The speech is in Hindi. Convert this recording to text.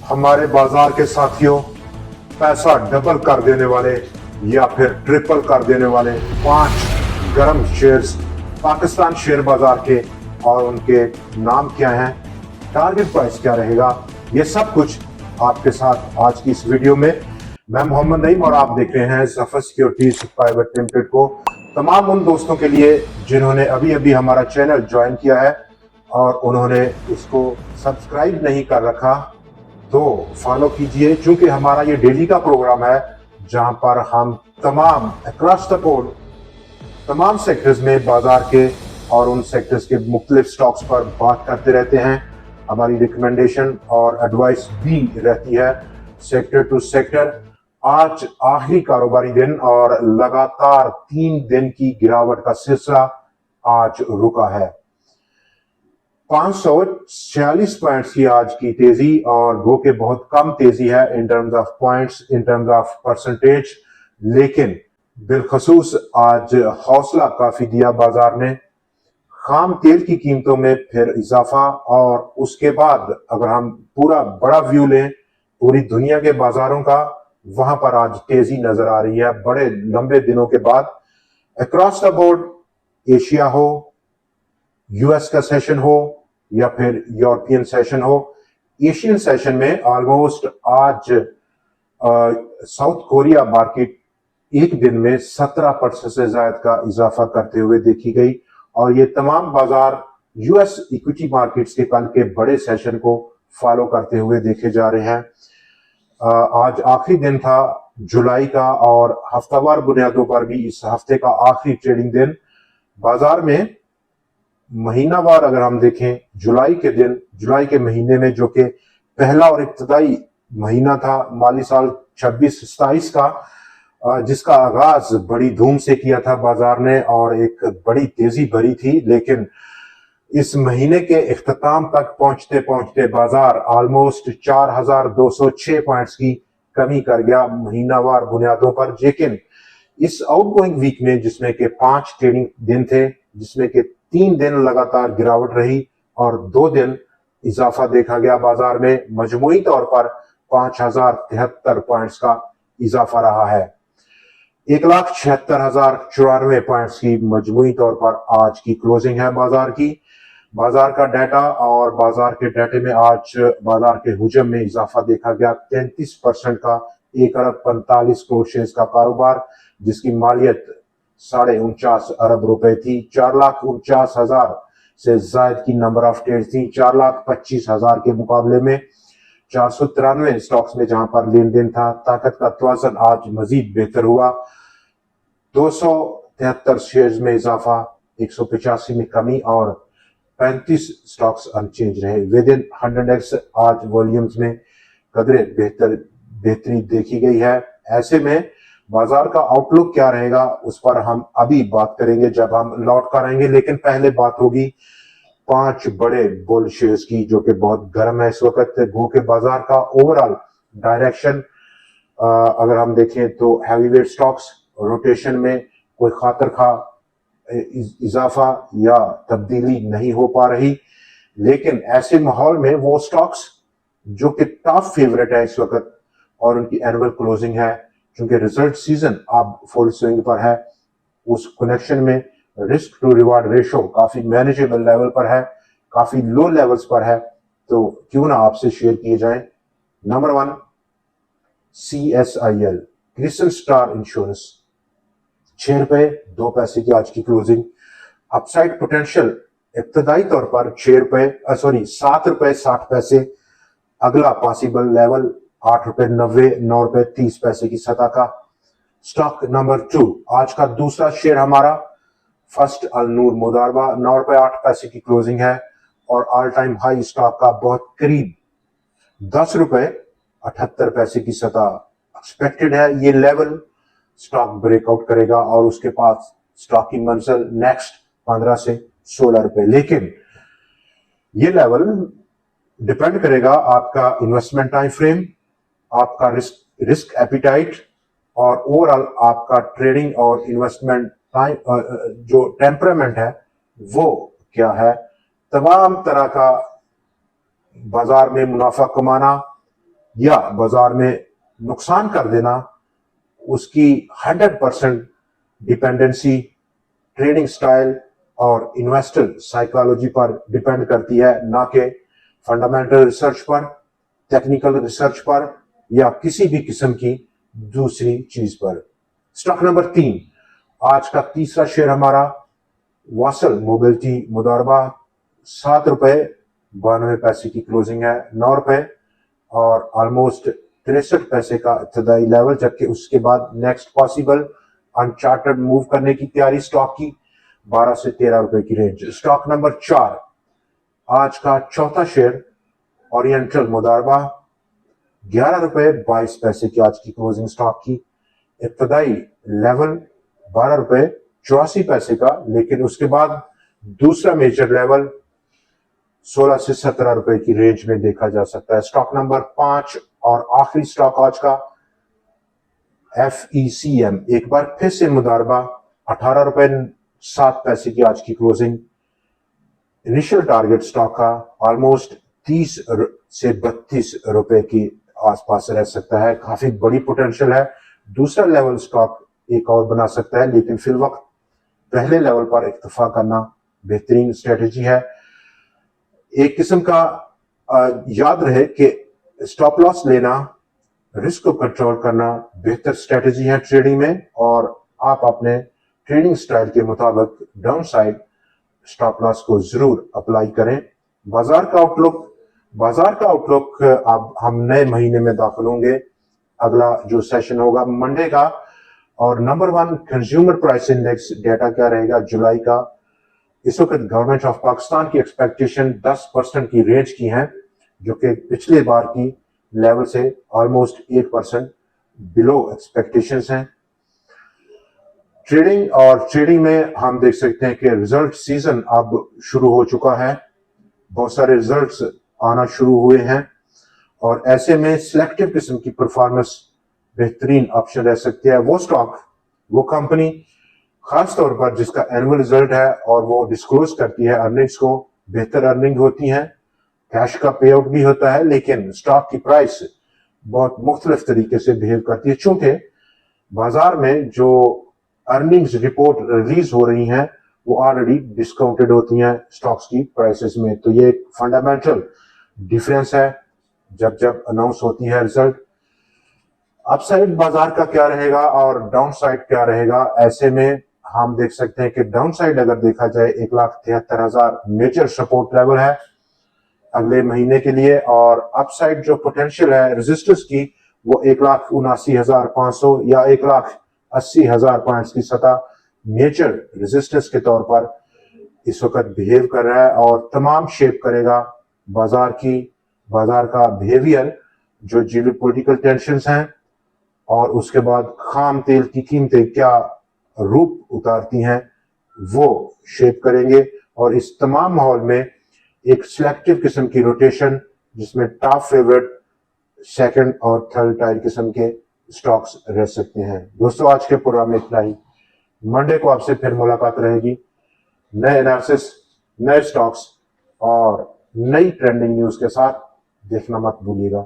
हमारे बाजार के साथियों, पैसा डबल कर देने वाले या फिर ट्रिपल कर देने वाले 5 गर्म शेयर्स पाकिस्तान शेयर बाजार के और उनके नाम क्या हैं, टारगेट प्राइस क्या रहेगा, ये सब कुछ आपके साथ आज की इस वीडियो में। मैं मोहम्मद नईम और आप देख रहे हैं ज़फर सिक्योरिटीज प्राइवेट लिमिटेड को। तमाम उन दोस्तों के लिए जिन्होंने अभी अभी हमारा चैनल ज्वाइन किया है और उन्होंने इसको सब्सक्राइब नहीं कर रखा, तो फॉलो कीजिए, क्योंकि हमारा ये डेली का प्रोग्राम है जहां पर हम तमाम अक्रॉस द बोर्ड तमाम सेक्टर्स में बाजार के और उन सेक्टर्स के मुख्तलिफ स्टॉक्स पर बात करते रहते हैं। हमारी रिकमेंडेशन और एडवाइस भी रहती है सेक्टर टू सेक्टर। आज आखिरी कारोबारी दिन और लगातार 3 दिन की गिरावट का सिलसिला आज रुका है। 546 पॉइंट्स की आज की तेजी, और वो के बहुत कम तेजी है in terms of points, in terms of percentage, लेकिन बिलखसूस आज हौसला काफी दिया बाजार ने। खाम तेल की कीमतों में फिर इजाफा, और उसके बाद अगर हम पूरा बड़ा व्यू लें पूरी दुनिया के बाजारों का, वहां पर आज तेजी नजर आ रही है बड़े लंबे दिनों के बाद। अक्रॉस द बोर्ड, एशिया हो, यूएस का सेशन हो या फिर यूरोपियन सेशन हो, एशियन सेशन में ऑलमोस्ट आज साउथ कोरिया मार्केट एक दिन में 17% से ज्यादा का इजाफा करते हुए देखी गई, और ये तमाम बाजार यूएस इक्विटी मार्केट्स के कल के बड़े सेशन को फॉलो करते हुए देखे जा रहे हैं। आज आखिरी दिन था जुलाई का, और हफ्तावार बुनियादों पर भी इस हफ्ते का आखिरी ट्रेडिंग दिन बाजार में महीनावार अगर हम देखें, जुलाई के महीने में, जो कि पहला और इब्तदाई महीना था माली साल 26-27 का, जिसका आगाज बड़ी धूम से किया था बाजार ने और एक बड़ी तेजी भरी थी, लेकिन इस महीने के इख्तिताम तक पहुंचते पहुंचते बाजार ऑलमोस्ट 4206 पॉइंट्स की कमी कर गया महीनावार बुनियादों पर। लेकिन इस आउटगोइंग वीक में, जिसमें के 5 ट्रेडिंग दिन थे, जिसमें के 3 दिन लगातार गिरावट रही और 2 दिन इजाफा देखा गया बाजार में, मजमूई तौर पर 5073 पॉइंट्स का इजाफा रहा है। 1,76,094 पॉइंट्स की मजमूई तौर पर आज की क्लोजिंग है बाजार की। बाजार का डाटा, और बाजार के डाटे में आज बाजार के हुजम में इजाफा देखा गया 33% का, 1 अरब 45 करोड़ शेयर्स का कारोबार, जिसकी मालियत 49.5 अरब रुपए थी। 4,49,000 से ज्यादा की नंबर ऑफ ट्रेड थी, 4,25,000 के मुकाबले में 493 स्टॉक्स में जहां पर लेन देन था। ताकत का तवाज़ुन आज मजीद बेहतर हुआ, 273 शेयर्स में इजाफा, 185 में कमी और 35 स्टॉक्स अनचेंज रहे। विद इन 100x आज वॉल्यूम्स में कदरे बेहतरी देखी गई है। ऐसे में बाजार का आउटलुक क्या रहेगा उस पर हम अभी बात करेंगे जब हम लौट कर आएंगे, लेकिन पहले बात होगी 5 बड़े बुल शेयर्स की, जो कि बहुत गर्म है इस वक्त। गो के बाजार का ओवरऑल डायरेक्शन अगर हम देखें तो हैवीवेट स्टॉक्स रोटेशन में कोई खातर खा इजाफा या तब्दीली नहीं हो पा रही, लेकिन ऐसे माहौल में वो स्टॉक्स जो कि टॉप फेवरेट है इस वक्त और उनकी एनुअल क्लोजिंग है, क्योंकि रिजल्ट सीजन अब फुल स्विंग पर है, उस कनेक्शन में रिस्क टू रिवार्ड रेशो काफी मैनेजेबल लेवल पर है, काफी लो लेवल्स पर है, तो क्यों ना आपसे शेयर किए जाएं। Number 1, CSIL crystal star insurance, 6 रुपए 2 पैसे की आज की क्लोजिंग। अपसाइड पोटेंशियल इब्तदाई तौर पर 7 रुपए 60 पैसे। अगला पॉसिबल लेवल 8 रुपए 90, 9 रुपए 30 पैसे की सतह का। स्टॉक नंबर 2, आज का दूसरा शेयर हमारा फर्स्ट अल नूर मुदारबा, 9 रुपए 8 पैसे की क्लोजिंग है और ऑल टाइम हाई स्टॉक का बहुत करीब 10 रुपए 78 पैसे की सतह एक्सपेक्टेड है। ये लेवल स्टॉक ब्रेकआउट करेगा और उसके पास स्टॉक की मंजिल नेक्स्ट 15 से 16 रुपए, लेकिन ये लेवल डिपेंड करेगा आपका इन्वेस्टमेंट टाइम फ्रेम, आपका रिस्क एपिटाइट और ओवरऑल आपका ट्रेडिंग और इन्वेस्टमेंट टाइम जो टेम्परामेंट है वो क्या है। तमाम तरह का बाजार में मुनाफा कमाना, या बाजार में नुकसान कर देना, उसकी 100% डिपेंडेंसी ट्रेडिंग स्टाइल और इन्वेस्टर साइकोलॉजी पर डिपेंड करती है, ना कि फंडामेंटल रिसर्च पर, टेक्निकल रिसर्च पर या किसी भी किस्म की दूसरी चीज पर। स्टॉक नंबर 3, आज का तीसरा शेयर हमारा वासल मोबिलिटी मुदारबा, ₹7.92 की क्लोजिंग है, ₹9 और ऑलमोस्ट 63 का इब्तदाई लेवल, जबकि उसके बाद नेक्स्ट पॉसिबल अनचार्टर्ड मूव करने की तैयारी स्टॉक की 12 से ₹13 की रेंज। स्टॉक नंबर 4, आज का चौथा शेयर ओरिएंटल मुदारबा, ₹11.22 की आज की क्लोजिंग स्टॉक की, इब्तदाई लेवल ₹12.84 का, लेकिन उसके बाद दूसरा मेजर लेवल 16 से ₹17 की रेंज में देखा जा सकता है। स्टॉक नंबर 5 और आखिरी स्टॉक आज का FECM, एक बार फिर से मुदारबा, ₹18.07 की आज की क्लोजिंग, इनिशियल टारगेट स्टॉक का ऑलमोस्ट 30 से ₹32 के आसपास रह सकता है, काफी बड़ी पोटेंशियल है। दूसरा लेवल स्टॉक एक और बना सकता है, लेकिन फिल वक्त पहले लेवल पर इक्तफा करना बेहतरीन स्ट्रेटेजी है। एक किस्म का याद रहे कि स्टॉप लॉस लेना, रिस्क को कंट्रोल करना बेहतर स्ट्रेटेजी है ट्रेडिंग में, और आप अपने ट्रेडिंग स्टाइल के मुताबिक डाउन साइड स्टॉप लॉस को जरूर अप्लाई करें। बाजार का आउटलुक अब हम नए महीने में दाखिल होंगे। अगला जो सेशन होगा मंडे का, और number 1 consumer price index data क्या रहेगा जुलाई का। इस वक्त गवर्नमेंट ऑफ पाकिस्तान की एक्सपेक्टेशन 10% की रेंज की है, जो कि पिछले बार की लेवल से ऑलमोस्ट 8% बिलो एक्सपेक्टेशंस हैं। ट्रेडिंग में हम देख सकते हैं कि रिजल्ट सीजन अब शुरू हो चुका है, बहुत सारे रिजल्ट्स आना शुरू हुए हैं, और ऐसे में सिलेक्टिव किस्म की परफॉर्मेंस बेहतरीन ऑप्शन रह सकती है। वो स्टॉक, वो कंपनी खास तौर पर जिसका एनुअल रिजल्ट है और वो डिस्क्लोज करती है अर्निंग्स को, बेहतर अर्निंग होती है, कैश का पे आउट भी होता है, लेकिन स्टॉक की प्राइस बहुत मुख्तलिफ तरीके से बिहेव करती है, चूंकि बाजार में जो अर्निंग्स रिपोर्ट रिलीज हो रही हैं वो ऑलरेडी डिस्काउंटेड होती हैं स्टॉक्स की प्राइसेस में। तो ये एक फंडामेंटल डिफरेंस है जब जब अनाउंस होती है रिजल्ट। अपसाइड बाजार का क्या रहेगा और डाउन साइड क्या रहेगा, ऐसे में हम देख सकते हैं कि डाउन साइड अगर देखा जाए 1,73,000 मेजर सपोर्ट लेवल है अगले महीने के लिए, और अपसाइड जो पोटेंशियल है रेजिस्टेंस की वो 1,79,500 या 1,80,000 पॉइंट्स की सतह मेजर रेजिस्टेंस के तौर पर इस वक्त बिहेव कर रहा है, और तमाम शेप करेगा बाजार का बिहेवियर जो जियोपॉलिटिकल टेंशंस हैं और उसके बाद खाम तेल की कीमतें क्या रूप उतारती हैं वो शेप करेंगे। और इस तमाम माहौल में एक सिलेक्टिव किस्म की रोटेशन, जिसमें टॉप फेवरेट सेकंड और थर्ड टायर किस्म के स्टॉक्स रह सकते हैं। दोस्तों, आज के प्रोग्राम में इतना ही। मंडे को आपसे फिर मुलाकात रहेगी नए एनालिसिस, नए स्टॉक्स और नई ट्रेंडिंग न्यूज के साथ। देखना मत भूलिएगा।